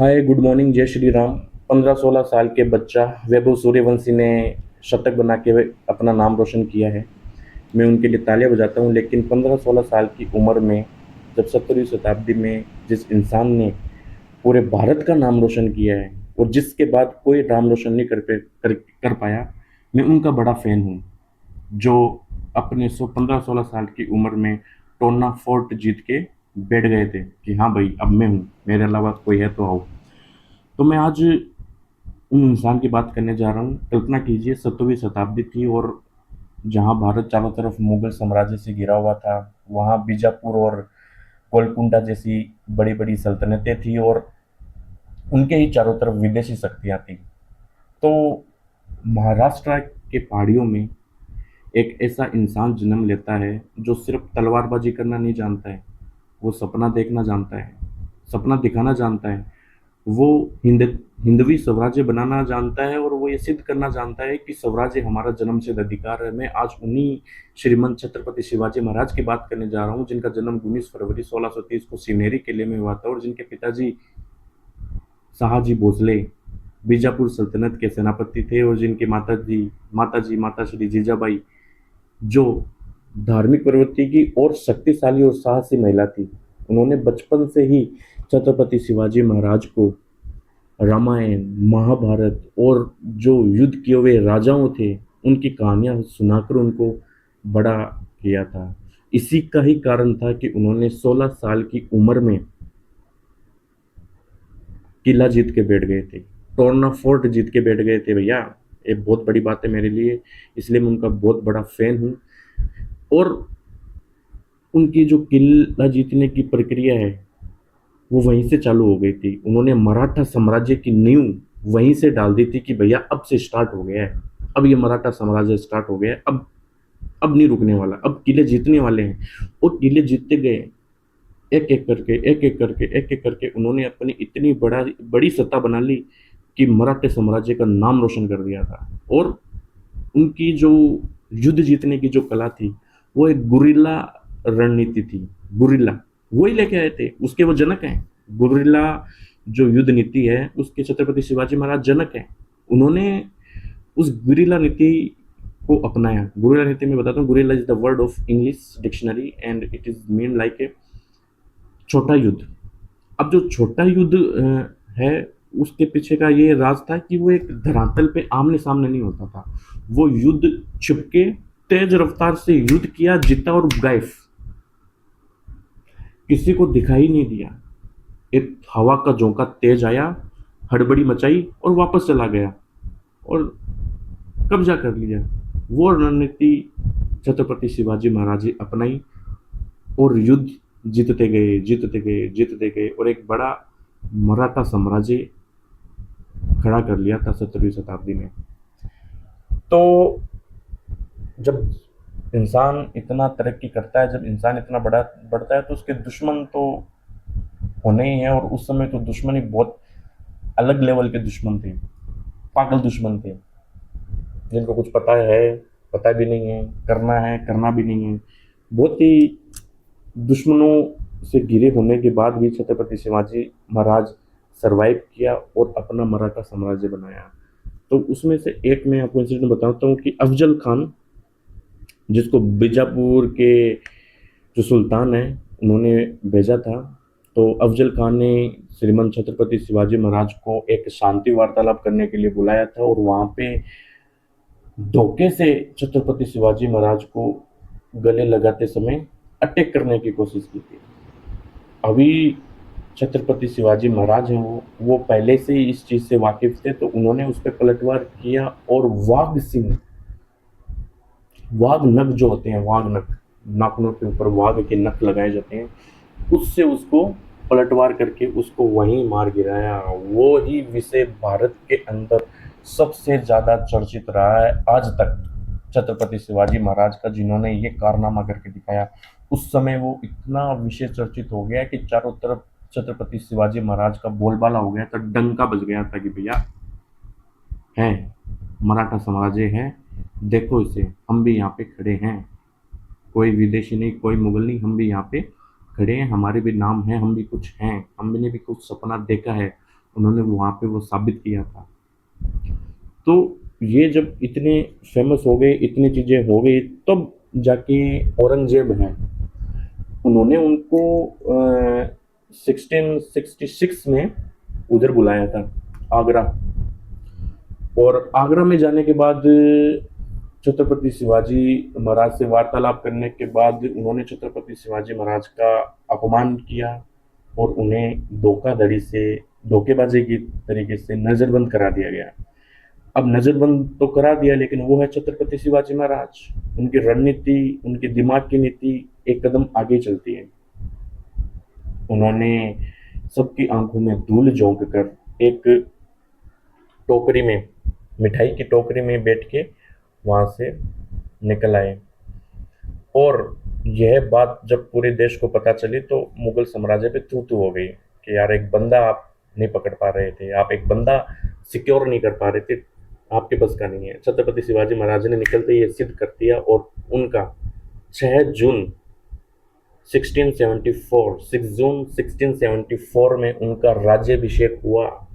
Hi good morning जय श्री राम। 15-16 साल के बच्चा वैभव सूर्यवंशी ने शतक बना के अपना नाम रोशन किया है। मैं उनके लिए तालियां बजाता हूं। लेकिन 15-16 साल की उम्र में जब 17वीं शताब्दी में जिस इंसान ने पूरे भारत का नाम रोशन किया है और जिसके बाद कोई नाम रोशन नहीं कर पाया, मैं उनका बड़ा फैन हूं। जो अपने 15-16 साल की उम्र में टोना फोर्ट जीत के बैठ गए थे कि हाँ भाई अब मैं हूँ, मेरे अलावा कोई है तो आओ। तो मैं आज उन इंसान की बात करने जा रहा हूँ। कल्पना कीजिए 17वीं शताब्दी थी और जहाँ भारत चारों तरफ मुगल साम्राज्य से घिरा हुआ था, वहाँ बीजापुर और गोलकुंडा जैसी बड़ी बड़ी सल्तनतें थी और उनके ही चारों तरफ विदेशी शक्तियाँ थी। तो महाराष्ट्र के पहाड़ियों में एक ऐसा इंसान जन्म लेता है जो सिर्फ तलवारबाजी करना नहीं जानता है, वो सपना देखना जानता है, सपना दिखाना जानता है। वो हिंदवी स्वराज्य बनाना जानता है और वो ये सिद्ध करना जानता है कि स्वराज्य हमारा जन्मसिद्ध अधिकार है। मैं आज उन्हीं श्रीमंत छत्रपति शिवाजी महाराज की बात करने जा रहा हूँ, जिनका जन्म 19 फरवरी 1630 को सिवनेरी किले में हुआ था और जिनके पिताजी शाहजी भोसले बीजापुर सल्तनत के सेनापति थे और जिनकी माता श्री जीजाबाई, जो धार्मिक प्रवृत्ति की और शक्तिशाली और साहसी महिला थी। उन्होंने बचपन से ही छत्रपति शिवाजी महाराज को रामायण, महाभारत और जो युद्ध किए हुए राजाओं थे उनकी कहानियां सुनाकर उनको बड़ा किया था। इसी का ही कारण था कि उन्होंने 16 साल की उम्र में किला जीत के बैठ गए थे, टोरना फोर्ट जीत के बैठ गए थे भैया। ये बहुत बड़ी बात है मेरे लिए, इसलिए मैं उनका बहुत बड़ा फैन हूँ। और उनकी जो किला जीतने की प्रक्रिया है वो वहीं से चालू हो गई थी। उन्होंने मराठा साम्राज्य की नींव वहीं से डाल दी थी कि भैया अब से स्टार्ट हो गया है, अब ये मराठा साम्राज्य स्टार्ट हो गया है, अब नहीं रुकने वाला, अब किले जीतने वाले हैं। और किले जीतते गए, एक एक करके उन्होंने अपनी इतनी बड़ी सत्ता बना ली कि मराठे साम्राज्य का नाम रोशन कर दिया था। और उनकी जो युद्ध जीतने की जो कला थी वो एक गुरिल्ला रणनीति थी। गुरिल्ला वही लेके आए थे, उसके वो जनक हैं। गुरिल्ला जो युद्ध नीति है उसके छत्रपति शिवाजी महाराज जनक हैं। उन्होंने उस गुरिल्ला नीति को अपनाया। गुरिल्ला नीति में बताता हूँ, guerrilla is the word of English dictionary and it is mean like a छोटा युद्ध। अब जो छोटा युद्ध है उसके पीछे का ये राज था कि वो एक धरातल पे आमने सामने नहीं होता था। वो युद्ध छिपके तेज रफ्तार से युद्ध किया, जीता और गायब, किसी को दिखाई नहीं दिया। एक हवा का झोंका तेज आया, हड़बड़ी मचाई और वापस चला गया और कब्जा कर लिया। वो रणनीति छत्रपति शिवाजी महाराज ने अपनाई और युद्ध जीतते गए और एक बड़ा मराठा साम्राज्य खड़ा कर लिया था 17वीं शताब्दी में। तो जब इंसान इतना तरक्की करता है, जब इंसान इतना बड़ा बढ़ता है, तो उसके दुश्मन तो होने ही है। और उस समय तो दुश्मन ही बहुत अलग लेवल के दुश्मन थे, पागल दुश्मन थे, जिनको कुछ पता भी नहीं है, करना भी नहीं है। बहुत ही दुश्मनों से घिरे होने के बाद भी छत्रपति शिवाजी महाराज सरवाइव किया और अपना मराठा साम्राज्य बनाया। तो उसमें से एक मैं आपको इंसिडेंट बताता हूँ कि अफजल खान, जिसको बीजापुर के जो सुल्तान है उन्होंने भेजा था, तो अफजल खान ने श्रीमंत छत्रपति शिवाजी महाराज को एक शांति वार्तालाप करने के लिए बुलाया था और वहाँ पे धोखे से छत्रपति शिवाजी महाराज को गले लगाते समय अटैक करने की कोशिश की थी। अभी छत्रपति शिवाजी महाराज हैं, वो पहले से ही इस चीज़ से वाकिफ थे, तो उन्होंने उस पर पलटवार किया और वाघ नख जो होते हैं, वाघ नख, नाखूनों के ऊपर वाघ के नख लगाए जाते हैं, उससे उसको पलटवार करके उसको वहीं मार गिराया। वो ही विषय भारत के अंदर सबसे ज़्यादा चर्चित रहा है आज तक, छत्रपति शिवाजी महाराज का, जिन्होंने ये कारनामा करके दिखाया। उस समय वो इतना विषय चर्चित हो गया कि चारों तरफ छत्रपति शिवाजी महाराज का बोलबाला हो गया था, डंका बज गया था कि भैया है, मराठा साम्राज्य है, देखो इसे, हम भी यहाँ पे खड़े हैं, कोई विदेशी नहीं, कोई मुगल नहीं, हम भी यहाँ पे खड़े हैं, हमारे भी नाम है, हम भी कुछ हैं, हमने भी कुछ सपना देखा है। उन्होंने वहाँ पे वो साबित किया था। तो ये जब इतने फेमस हो गए, इतनी चीज़ें हो गई, तब जाके औरंगजेब हैं, उन्होंने उनको 1666 में उधर बुलाया था, आगरा। और आगरा में जाने के बाद छत्रपति शिवाजी महाराज से वार्तालाप करने के बाद उन्होंने छत्रपति शिवाजी महाराज का अपमान किया और उन्हें धोखाधड़ी से, धोखेबाजी की तरीके से नजरबंद करा दिया गया। अब नजरबंद तो करा दिया, लेकिन वो है छत्रपति शिवाजी महाराज। उनकी रणनीति, उनके दिमाग की नीति एक कदम आगे चलती है। उन्होंने सबकी आंखों में धूल झोंक कर एक टोकरी में, मिठाई की टोकरी में बैठ के वहां से निकल आए। और यह बात जब पूरे देश को पता चली तो मुगल साम्राज्य पे थू थू हो गई कि यार एक बंदा आप नहीं पकड़ पा रहे थे, आप एक बंदा सिक्योर नहीं कर पा रहे थे, आपके बस का नहीं है। छत्रपति शिवाजी महाराज ने निकलते ही ये सिद्ध कर दिया और उनका 6 जून 1674, 6 जून 1674 में उनका राज्याभिषेक हुआ,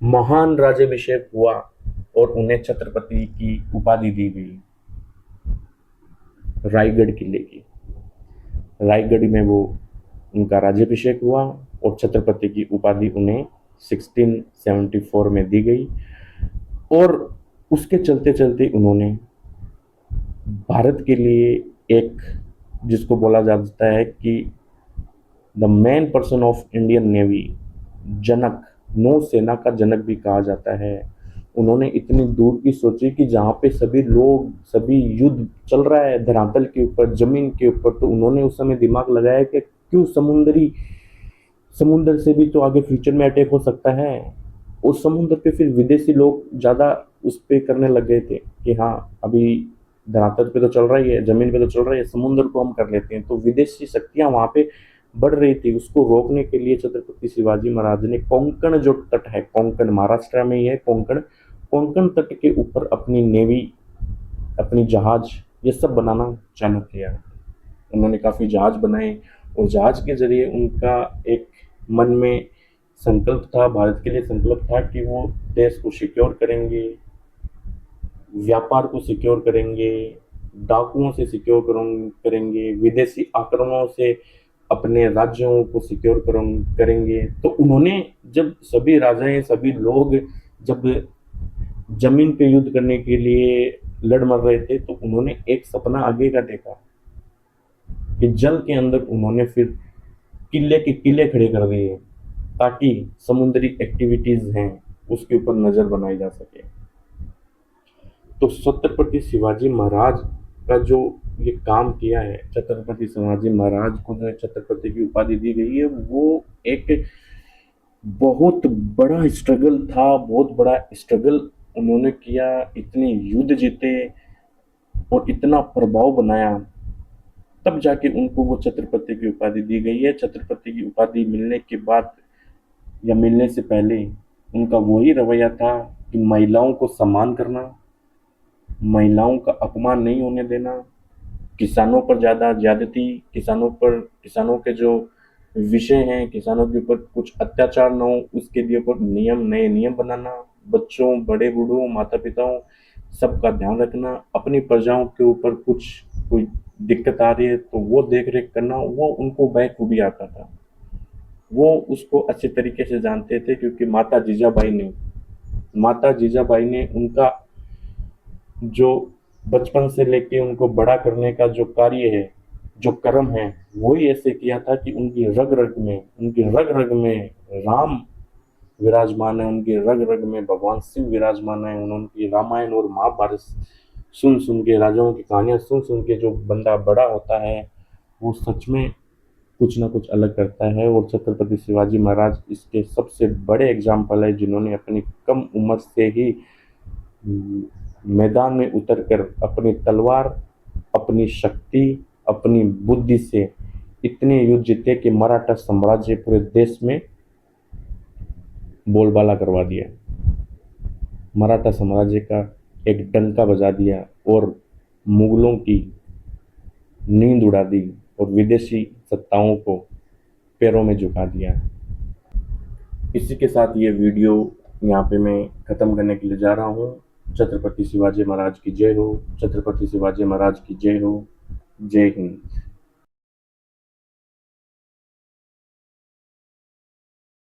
महान राज्याभिषेक हुआ और उन्हें छत्रपति की उपाधि दी गई, रायगढ़ किले की। रायगढ़ में वो उनका राज्याभिषेक हुआ और छत्रपति की उपाधि उन्हें 1674 में दी गई। और उसके चलते चलते उन्होंने भारत के लिए एक, जिसको बोला जाता है कि the main person of Indian navy, जनक, नौसेना का जनक भी कहा जाता है। उन्होंने इतनी दूर की सोची कि जहाँ पे सभी लोग, सभी युद्ध चल रहा है धरातल के ऊपर, जमीन के ऊपर, तो उन्होंने उस समय दिमाग लगाया कि क्यों समुद्र से भी तो आगे फ्यूचर में अटैक हो सकता है। उस समुद्र पे फिर विदेशी लोग ज़्यादा उस पे करने लग गए थे कि हाँ अभी धरातल पे तो चल रही है, जमीन पे तो चल रही है, समुद्र को हम कर लेते हैं। तो विदेशी शक्तियाँ वहाँ पे बढ़ रही थी। उसको रोकने के लिए छत्रपति शिवाजी महाराज ने कोंकण, जो तट है, कोंकण महाराष्ट्र में ही है, कोंकण, कोंकण तट के ऊपर अपनी नेवी, अपनी जहाज, ये सब बनाना चालू किया। उन्होंने काफ़ी जहाज बनाए और जहाज के जरिए उनका एक मन में संकल्प था, भारत के लिए संकल्प था कि वो देश को सिक्योर करेंगे, व्यापार को सिक्योर करेंगे, डाकुओं से सिक्योर करेंगे, विदेशी आक्रमणों से अपने राज्यों को सिक्योर करेंगे। तो उन्होंने, जब सभी राजाएं, सभी लोग जब जमीन पे युद्ध करने के लिए लड़ मर रहे थे, तो उन्होंने एक सपना आगे का देखा कि जल के अंदर उन्होंने फिर किले के किले खड़े कर दिए ताकि समुद्री एक्टिविटीज हैं उसके ऊपर नजर बनाई जा सके। तो छत्रपति शिवाजी महाराज का जो ये काम किया है, छत्रपति शिवाजी महाराज को जो छत्रपति की उपाधि दी गई है, वो एक बहुत बड़ा स्ट्रगल था, बहुत बड़ा स्ट्रगल उन्होंने किया, इतने युद्ध जीते और इतना प्रभाव बनाया, तब जाके उनको वो छत्रपति की उपाधि दी गई है। छत्रपति की उपाधि मिलने के बाद या मिलने से पहले उनका वही रवैया था कि महिलाओं को सम्मान करना, महिलाओं का अपमान नहीं होने देना, किसानों पर ज़्यादा ज्यादती, किसानों के जो विषय हैं, किसानों के ऊपर कुछ अत्याचार न हो, उसके लिए ऊपर नए नियम बनाना, बच्चों, बड़े बूढ़ों, माता पिताओं, सबका ध्यान रखना, अपनी प्रजाओं के ऊपर कोई दिक्कत आ रही है तो वो देख रेख करना, वो उनको बखूबी आता था। वो उसको अच्छे तरीके से जानते थे क्योंकि माता जीजाबाई ने उनका जो बचपन से लेके उनको बड़ा करने का जो कार्य है, जो कर्म है, वो ही ऐसे किया था कि उनकी रग रग में राम विराजमान है, उनकी रग रग में भगवान शिव विराजमान है। उनकी रामायण और महाभारत सुन सुन के, राजाओं की कहानियां सुन सुन के जो बंदा बड़ा होता है, वो सच में कुछ ना कुछ अलग करता है। और छत्रपति शिवाजी महाराज इसके सबसे बड़े एग्जाम्पल है, जिन्होंने अपनी कम उम्र से ही मैदान में उतरकर अपनी तलवार, अपनी शक्ति, अपनी बुद्धि से इतने युद्ध जीते कि मराठा साम्राज्य पूरे देश में बोलबाला करवा दिया, मराठा साम्राज्य का एक डंका बजा दिया और मुगलों की नींद उड़ा दी और विदेशी सत्ताओं को पैरों में झुका दिया। इसी के साथ ये वीडियो यहाँ पे मैं ख़त्म करने के लिए जा रहा हूँ। छत्रपति शिवाजी महाराज की जय हो। छत्रपति शिवाजी महाराज की जय हो। जय हिंद।